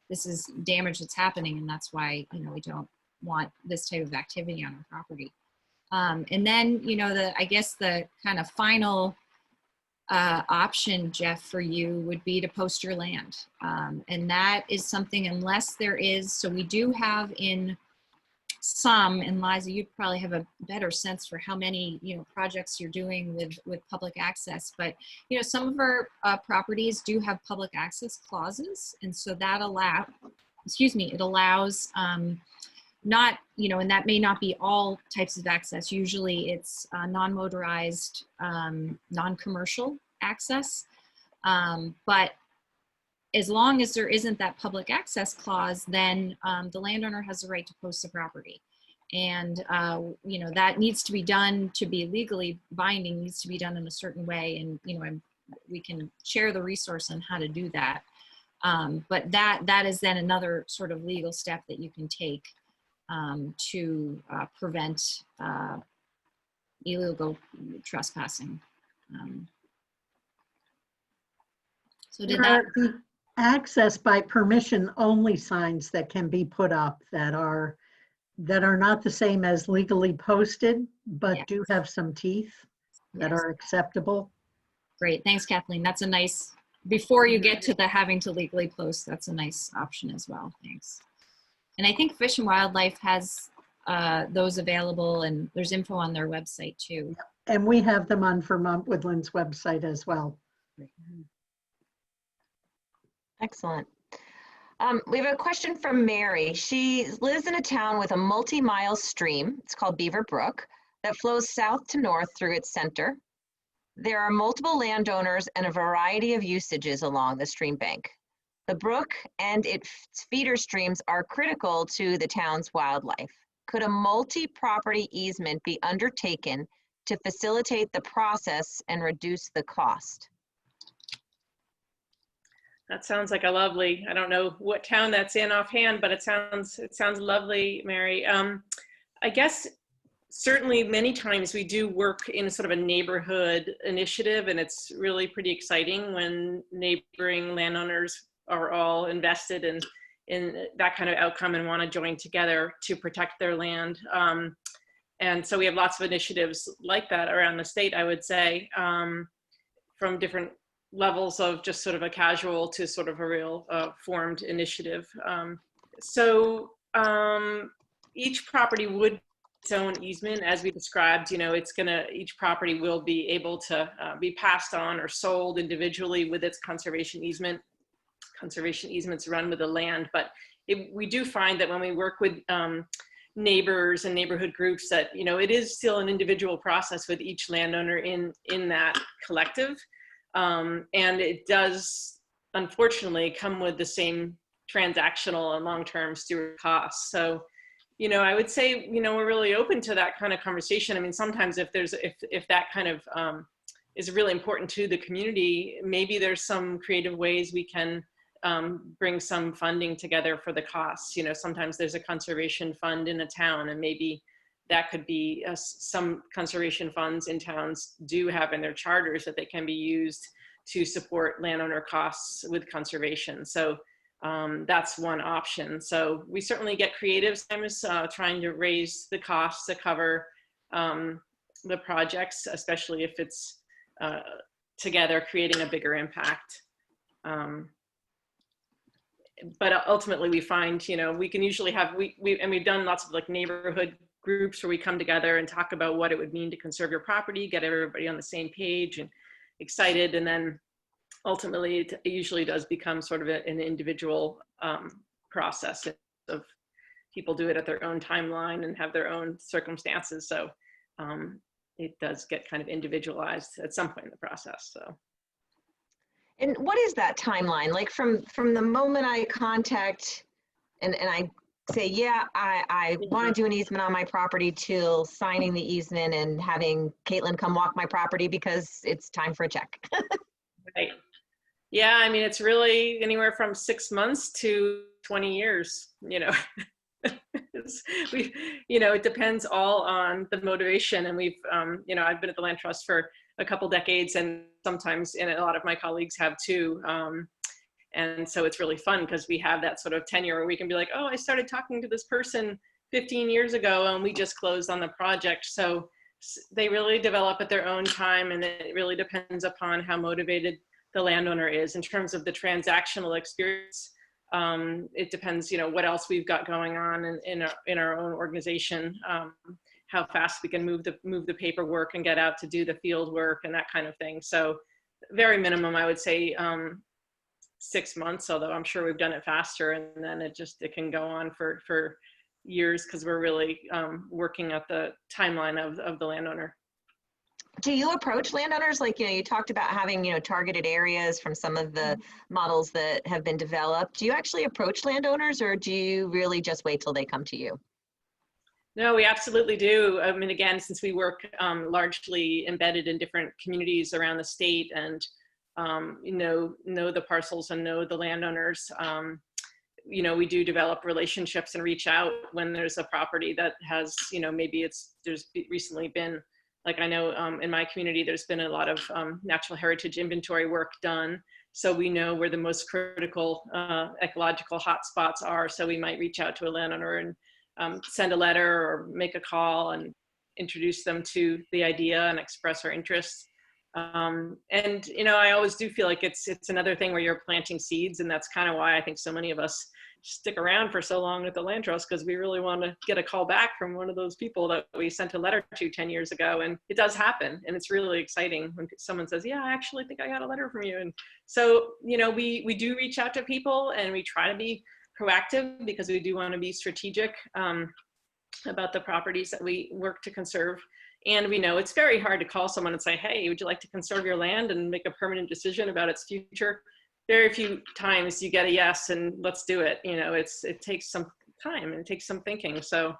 this is damage that's happening, and that's why, you know, we don't want this type of activity on our property. And then, you know, I guess the kind of final option, Jeff, for you would be to post your land. And that is something, unless there is, so we do have in some, and Liza, you'd probably have a better sense for how many, you know, projects you're doing with public access, but, you know, some of our properties do have public access clauses. And so that it allows, not, you know, and that may not be all types of access. Usually it's non-motorized, non-commercial access. But as long as there isn't that public access clause, then the landowner has the right to post the property. And, you know, that needs to be done to be legally binding, needs to be done in a certain way. And, you know, we can share the resource on how to do that. But that is then another sort of legal step that you can take to prevent illegal trespassing. So did that? The access by permission only signs that can be put up that are not the same as legally posted, but Yes. do have some teeth that Yes. are acceptable. Great, thanks, Kathleen. That's a nice, before you get to the having to legally post, that's a nice option as well, thanks. And I think Fish and Wildlife has those available, and there's info on their website too. And we have them on Vermont Woodlands website as well. Excellent. We have a question from Mary. She lives in a town with a multi-mile stream. It's called Beaver Brook that flows south to north through its center. There are multiple landowners and a variety of usages along the stream bank. The brook and its feeder streams are critical to the town's wildlife. Could a multi-property easement be undertaken to facilitate the process and reduce the cost? That sounds like a lovely, I don't know what town that's in offhand, but it sounds lovely, Mary. I guess certainly many times we do work in sort of a neighborhood initiative, and it's really pretty exciting when neighboring landowners are all invested in that kind of outcome and want to join together to protect their land. And so we have lots of initiatives like that around the state, I would say, from different levels of just sort of a casual to sort of a real formed initiative. So each property would its own easement, as we described. You know, each property will be able to be passed on or sold individually with its conservation easement. Conservation easements run with the land, but we do find that when we work with neighbors and neighborhood groups, that, you know, it is still an individual process with each landowner in that collective. And it does, unfortunately, come with the same transactional and long-term steward costs. So, you know, I would say, you know, we're really open to that kind of conversation. I mean, sometimes if that kind of is really important to the community, maybe there's some creative ways we can bring some funding together for the costs. You know, sometimes there's a conservation fund in a town, and maybe that could be some conservation funds in towns do have in their charters that they can be used to support landowner costs with conservation. So that's one option. So we certainly get creative sometimes trying to raise the costs to cover the projects, especially if it's together creating a bigger impact. But ultimately we find, you know, we can usually have, we've done lots of like neighborhood groups where we come together and talk about what it would mean to conserve your property, get everybody on the same page and excited. And then ultimately it usually does become sort of an individual process of people do it at their own timeline and have their own circumstances. So it does get kind of individualized at some point in the process. So. And what is that timeline? Like from the moment I contact and I say, yeah, I want to do an easement on my property, till signing the easement and having Caitlin come walk my property because it's time for a check. Right. Yeah, I mean, it's really anywhere from 6 months to 20 years, you know. It depends all on the motivation. And we've, I've been at the Land Trust for a couple decades, and sometimes, and a lot of my colleagues have too. And so it's really fun because we have that sort of tenure where we can be like, oh, I started talking to this person 15 years ago and we just closed on the project. So they really develop at their own time, and it really depends upon how motivated the landowner is in terms of the transactional experience. It depends, what else we've got going on in our own organization, how fast we can move the paperwork and get out to do the field work and that kind of thing. So very minimum, I would say 6 months, although I'm sure we've done it faster, and then it can go on for years because we're really working at the timeline of the landowner. Do you approach landowners, like, you talked about having, targeted areas from some of the models that have been developed. Do you actually approach landowners, or do you really just wait till they come to you? No, we absolutely do. I mean, again, since we work largely embedded in different communities around the state, and know the parcels and know the landowners, we do develop relationships and reach out when there's a property that has, maybe there's recently been, like, I know in my community, there's been a lot of natural heritage inventory work done. So we know where the most critical ecological hotspots are. So we might reach out to a landowner and send a letter or make a call and introduce them to the idea and express our interest. And, I always do feel like it's another thing where you're planting seeds. And that's kind of why I think so many of us stick around for so long at the Land Trust, because we really want to get a call back from one of those people that we sent a letter to 10 years ago. And it does happen. And it's really exciting when someone says, yeah, I actually think I got a letter from you. And so, we do reach out to people, and we try to be proactive because we do want to be strategic about the properties that we work to conserve. And we know it's very hard to call someone and say, hey, would you like to conserve your land and make a permanent decision about its future? Very few times you get a yes and let's do it. It takes some time and it takes some thinking. So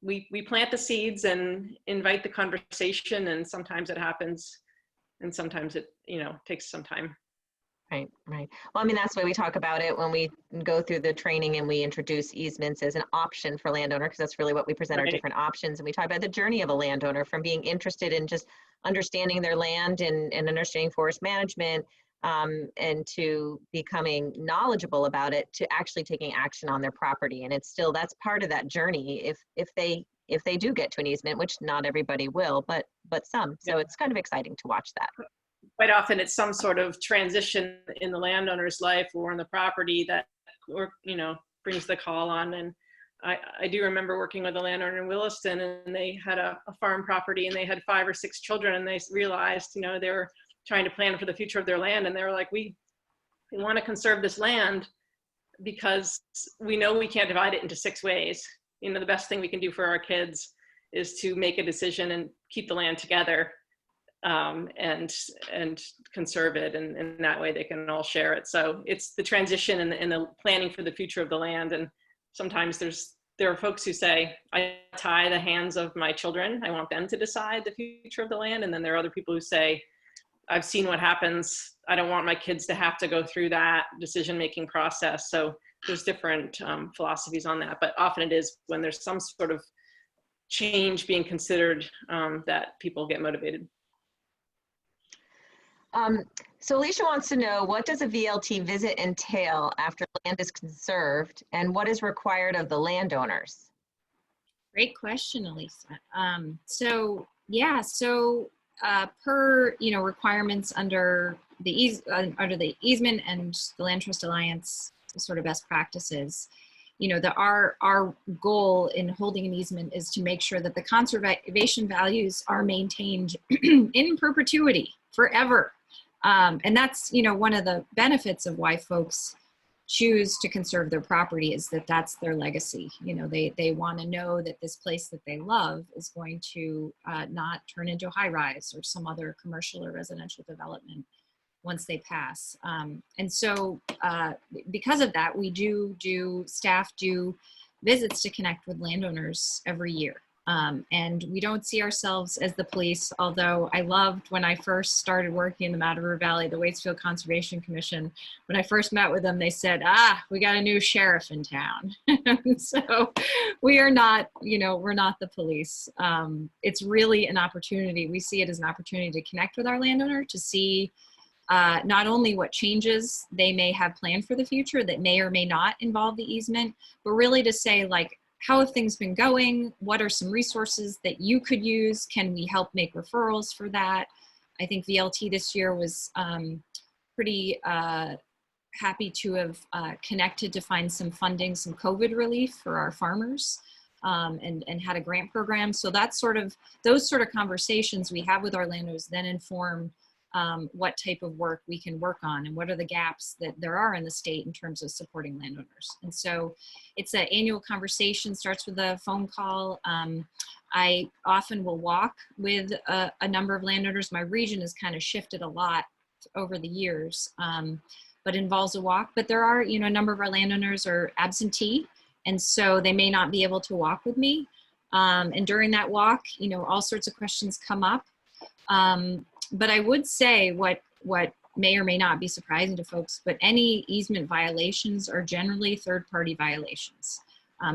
we plant the seeds and invite the conversation, and sometimes it happens and sometimes it, takes some time. Right. Well, I mean, that's why we talk about it when we go through the training and we introduce easements as an option for landowner, because that's really what we present, our different options. And we talk about the journey of a landowner from being interested in just understanding their land and understanding forest management, and to becoming knowledgeable about it, to actually taking action on their property. And that's part of that journey if they do get to an easement, which not everybody will, but some. So it's kind of exciting to watch that. Quite often it's some sort of transition in the landowner's life or in the property that, brings the call on. And I do remember working with a landowner in Williston, and they had a farm property, and they had 5 or 6 children, and they realized, they were trying to plan for the future of their land. And they were like, we want to conserve this land because we know we can't divide it into 6 ways. The best thing we can do for our kids is to make a decision and keep the land together. And conserve it, and in that way they can all share it. So it's the transition and the planning for the future of the land. And sometimes there are folks who say, I tie the hands of my children, I want them to decide the future of the land. And then there are other people who say, I've seen what happens, I don't want my kids to have to go through that decision-making process. So there's different philosophies on that, but often it is when there's some sort of change being considered that people get motivated. So Alicia wants to know, what does a VLT visit entail after land is conserved, and what is required of the landowners? Great question, Elisa. Per requirements under the easement and the Land Trust Alliance sort of best practices, our goal in holding an easement is to make sure that the conservation values are maintained in perpetuity forever. And that's, one of the benefits of why folks choose to conserve their property, is that that's their legacy. They want to know that this place that they love is going to not turn into a high rise or some other commercial or residential development once they pass. And so because of that, staff do visits to connect with landowners every year. And we don't see ourselves as the police, although I loved when I first started working in the Mad River Valley, the Waitsfield Conservation Commission. When I first met with them, they said, we got a new sheriff in town. So we are not, we're not the police. It's really an opportunity. We see it as an opportunity to connect with our landowner, to see not only what changes they may have planned for the future that may or may not involve the easement, but really to say, like, how have things been going? What are some resources that you could use? Can we help make referrals for that? I think VLT this year was pretty happy to have connected to find some funding, some COVID relief for our farmers, and had a grant program. So that's those sort of conversations we have with our landowners then inform what type of work we can work on and what are the gaps that there are in the state in terms of supporting landowners. And so it's an annual conversation, starts with a phone call. I often will walk with a number of landowners. My region has kind of shifted a lot over the years, but involves a walk. But there are, a number of our landowners are absentee, and so they may not be able to walk with me. And during that walk, all sorts of questions come up. But I would say what may or may not be surprising to folks, but any easement violations are generally third-party violations.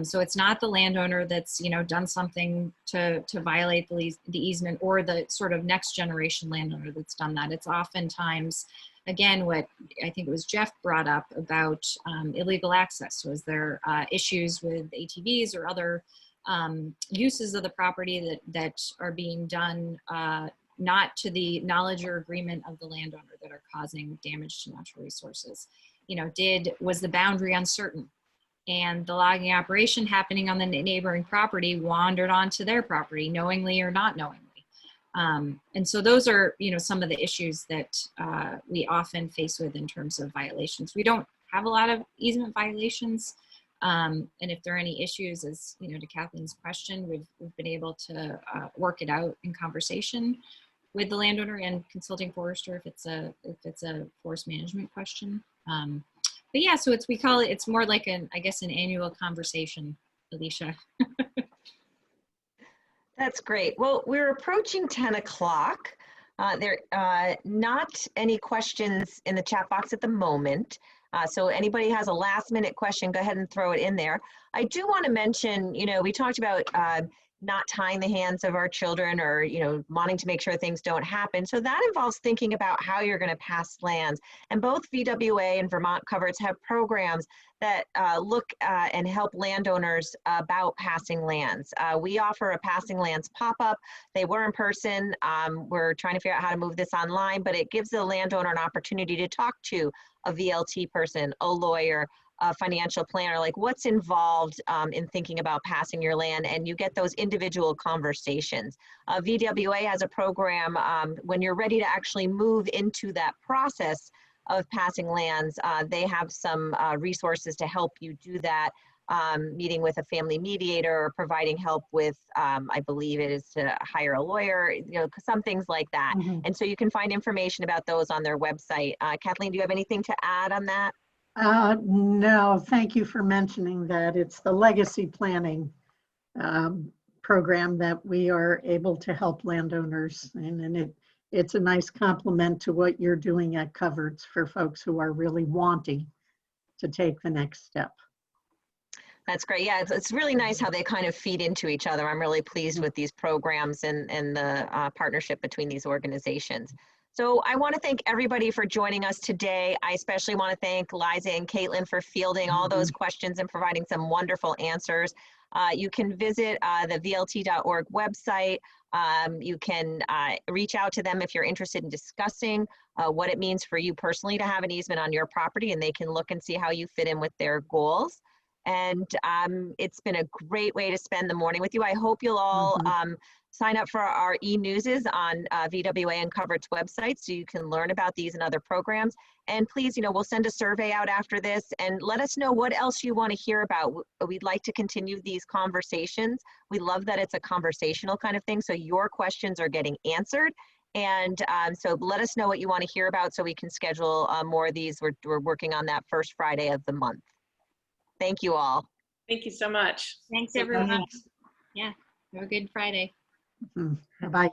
So it's not the landowner that's done something to violate the easement, or the sort of next generation landowner that's done that. It's oftentimes, again, what I think it was Jeff brought up about illegal access. Was there issues with ATVs or other uses of the property that are being done not to the knowledge or agreement of the landowner, that are causing damage to natural resources? Was the boundary uncertain, and the logging operation happening on the neighboring property wandered onto their property, knowingly or not knowingly? And so those are, some of the issues that we often face with in terms of violations. We don't have a lot of easement violations. And if there are any issues, as to Kathleen's question, we've been able to work it out in conversation with the landowner and consulting forester if it's a forest management question. But yeah, so it's more like an annual conversation, Alicia. That's great. Well, we're approaching 10 o'clock. There are not any questions in the chat box at the moment. So anybody has a last minute question, go ahead and throw it in there. I do want to mention, we talked about not tying the hands of our children, or, wanting to make sure things don't happen. So that involves thinking about how you're going to pass lands. And both VWA and Vermont Coverts have programs that look and help landowners about passing lands. We offer a passing lands pop-up. They were in person. We're trying to figure out how to move this online, but it gives the landowner an opportunity to talk to a VLT person, a lawyer, a financial planner, like what's involved in thinking about passing your land, and you get those individual conversations. VWA has a program when you're ready to actually move into that process of passing lands. They have some resources to help you do that, meeting with a family mediator, or providing help with, I believe it is to hire a lawyer, some things like that. Mm-hmm. And so you can find information about those on their website. Kathleen, do you have anything to add on that? No, thank you for mentioning that. It's the legacy planning program that we are able to help landowners, and it's a nice complement to what you're doing at Coverts for folks who are really wanting to take the next step. That's great. Yeah, it's really nice how they kind of feed into each other. I'm really pleased with these programs and the partnership between these organizations. So I want to thank everybody for joining us today. I especially want to thank Liza and Caitlin for fielding all those questions and providing some wonderful answers. You can visit the VLT.org website. You can reach out to them if you're interested in discussing what it means for you personally to have an easement on your property, and they can look and see how you fit in with their goals. And it's been a great way to spend the morning with you. I hope you'll all sign up for our e-newses on VWA and Coverts websites so you can learn about these and other programs. And please, we'll send a survey out after this, and let us know what else you want to hear about. We'd like to continue these conversations. We love that it's a conversational kind of thing, so your questions are getting answered. And so let us know what you want to hear about so we can schedule more of these. We're working on that first Friday of the month. Thank you all. Thank you so much. Thanks, everyone. Yeah. Have a good Friday. Bye-bye.